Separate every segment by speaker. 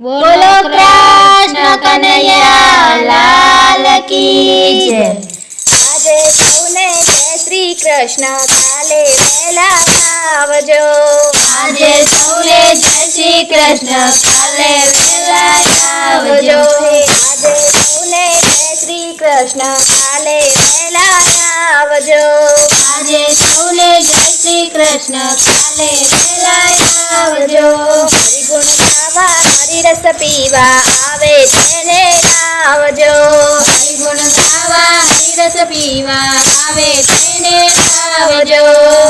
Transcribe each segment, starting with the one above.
Speaker 1: બોલો કૃષ્ણ કનૈયા લાલ કી જય।
Speaker 2: આજે સૌને જય શ્રી કૃષ્ણ, કાલે વહેલા આવજો।
Speaker 1: આજે સૌને જય શ્રી કૃષ્ણ, કાલે વહેલા આવજો।
Speaker 2: આજે સૌને જય શ્રી કૃષ્ણ, કાલે વહેલા આવજો।
Speaker 1: આજે સૌને જય શ્રી કૃષ્ણ, કાલે વહેલા આવજો।
Speaker 2: હરિગુણ ગાવા હરિરસ પીવા આવે તેને આવજો।
Speaker 1: હરિગુણ ગાવા હરિરસ પીવા આવે તેને આવજો।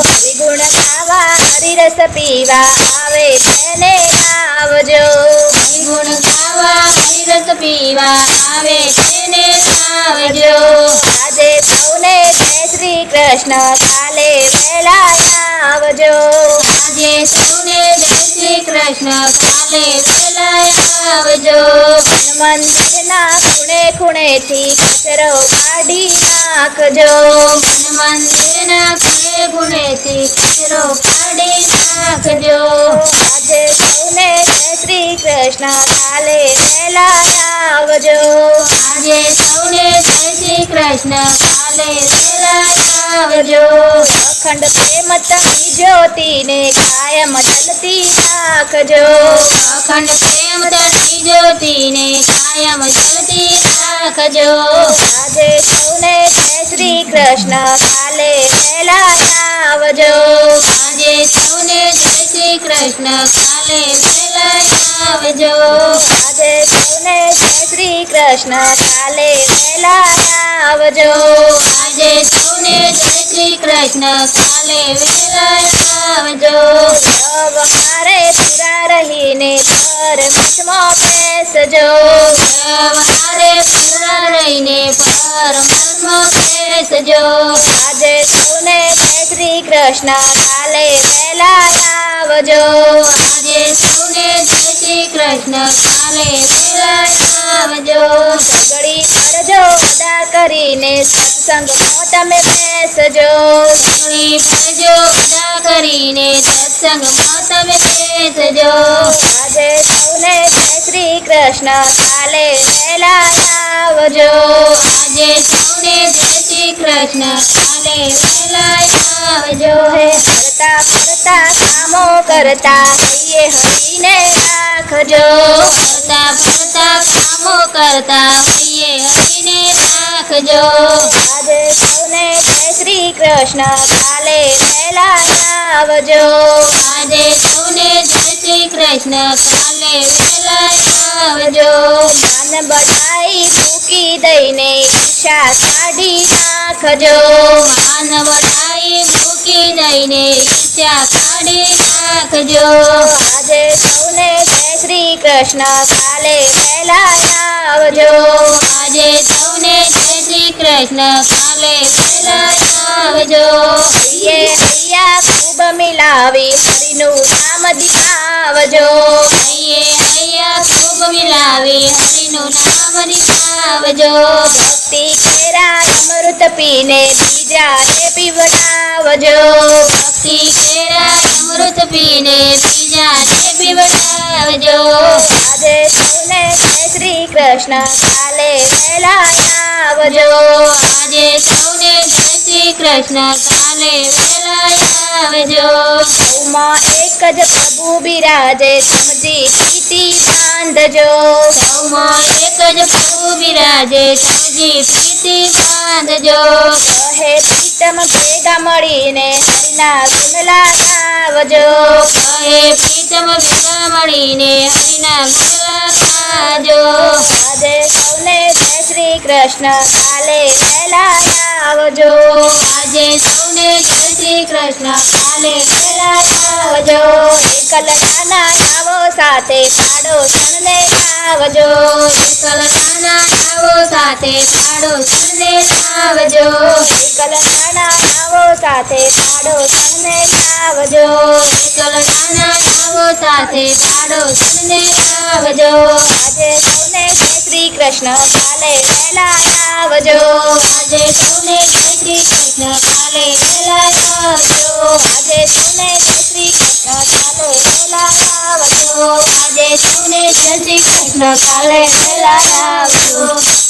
Speaker 2: હરિગુણ ગાવા હરિરસ પીવા આવે તેને આવજો।
Speaker 1: હરિગુણ ગાવા હરિરસ પીવા આવે તેને આવજો।
Speaker 2: આજે સૌને જય શ્રી કૃષ્ણ, કાલે વહેલા આવજો।
Speaker 1: આજે સૌને જય શ્રી કૃષ્ણ, કાલે વહેલા આવજો।
Speaker 2: મંદિરના ખૂણે ખૂણેથી કચરો કાઢી નાખજો।
Speaker 1: મંદિરના ખૂણે ખૂણેથી કચરો કાઢી નાખજો।
Speaker 2: આજે સૌને જય શ્રી કૃષ્ણ, કાલે વહેલા આવજો।
Speaker 1: આજે સૌને જય શ્રી કૃષ્ણ, કાલે વહેલા આવજો।
Speaker 2: અખંડ પ્રેમ તની જ્યોતિને કાયમ જલતી રાખજો।
Speaker 1: અખંડ પ્રેમ તની જ્યોતિને કાયમ જલતી રાખજો।
Speaker 2: આજે સૌને જય શ્રી કૃષ્ણ, કાલે વહેલા આવજો।
Speaker 1: આજે સૌને જય શ્રી કૃષ્ણ, કાલે વહેલા આવજો।
Speaker 2: આજે સૌને જય શ્રી કૃષ્ણ, કાલે વહેલા આવજો।
Speaker 1: આજે સૌને જય શ્રી કૃષ્ણ, કાલે વહેલા આવજો।
Speaker 2: સવારે પૂરા રહીને પરમાત્મા બેસજો।
Speaker 1: સવારે પૂરા રહીને પરમાત્મા બેસજો।
Speaker 2: આજે સૌને જય શ્રી કૃષ્ણ, કાલે વહેલા આવજો।
Speaker 1: આજે સૌને જય શ્રી કૃષ્ણ, કાલે વહેલા આવજો।
Speaker 2: ઘડી કરજો અદા કરીને સત્સંગમાં તમે બેસજો।
Speaker 1: ઘણી કરજો અદા કરીને સત્સંગમાં તમે બેસજો।
Speaker 2: આજે સૌને જય શ્રી કૃષ્ણ, કાલે વહેલા આવજો।
Speaker 1: આજે સૌને જય શ્રી કૃષ્ણ, કાલે વહેલા આવજો।
Speaker 2: કરતા ફરતા કામો કરતા પ્રિય હરીને રાખજો।
Speaker 1: ફરતા ફરતા કામો કરતા પ્રિય હરીને રાખજો।
Speaker 2: આજે સૌને જય શ્રી કૃષ્ણ, કાલે વહેલા આવજો।
Speaker 1: આજે સૌને જય શ્રી કૃષ્ણ, કાલે વહેલા આવજો।
Speaker 2: ધન બધાઈ મૂકી દઈને ઈચ્છા કાઢી નાખજો।
Speaker 1: માન બધાઈ મૂકી દઈને ઈચ્છા કાઢી નાખજો।
Speaker 2: આજે સૌને જય શ્રી કૃષ્ણ, કાલે વહેલા આવજો।
Speaker 1: આજે સૌને જય શ્રી કૃષ્ણ, કાલે વહેલા આવજો।
Speaker 2: હૈયા ખૂબ મિલાવી હરિનું નામ દિખાવજો।
Speaker 1: હૈયા ખૂબ મિલાવી હરિનું નામ નિભાવજો।
Speaker 2: ભક્તિ કેરા અમૃત પીને બીજાને પીવડાવજો।
Speaker 1: ભક્તિ કેરા અમૃત પીને બીજાને પીવડાવજો।
Speaker 2: આજે સૌને જય શ્રી કૃષ્ણ, કાલે વહેલા આવજો।
Speaker 1: આજે સૌને જય શ્રી કૃષ્ણ, કાલે વહેલા આવજો।
Speaker 2: સૌમાં એક જ પ્રભુ બિરાજે સમજી પ્રીતિ બાંધજો।
Speaker 1: સૌમાં એક જ પ્રભુ બિરાજે સમજી પ્રીતિ બાંધજો।
Speaker 2: કહે પ્રીતમ ભેગા મળીને હરિના ગુણલા ગાવજો।
Speaker 1: કહે પ્રીતમ ભેગા મળીને હરિના ગુણલા ગાજો।
Speaker 2: આજે સૌને જય શ્રી કૃષ્ણ, કાલે વહેલા આવજો।
Speaker 1: આજે સૌને જય શ્રી કૃષ્ણ, કાલે વહેલા આવજો।
Speaker 2: એકલ નાના આવો સાથે પાડોશણને આવજો।
Speaker 1: એકલ નાના આવો સાથે પાડોશને આવજો।
Speaker 2: એકલ નાના આવો સાથે પાડોશણને આવજો।
Speaker 1: એકલ નાના આવો સાથે પાડોશને આવજો।
Speaker 2: આજે સૌને જય શ્રી કૃષ્ણ, કાલે વહેલા આવજો।
Speaker 1: આજે સૌને જય શ્રી કૃષ્ણ, કાલે વહેલા આવજો।
Speaker 2: આજે સૌને જય શ્રી કૃષ્ણ, કાલે વહેલા આવજો।
Speaker 1: આજે સૌને જય જય શ્રી કૃષ્ણ કાલે વહેલા આવજો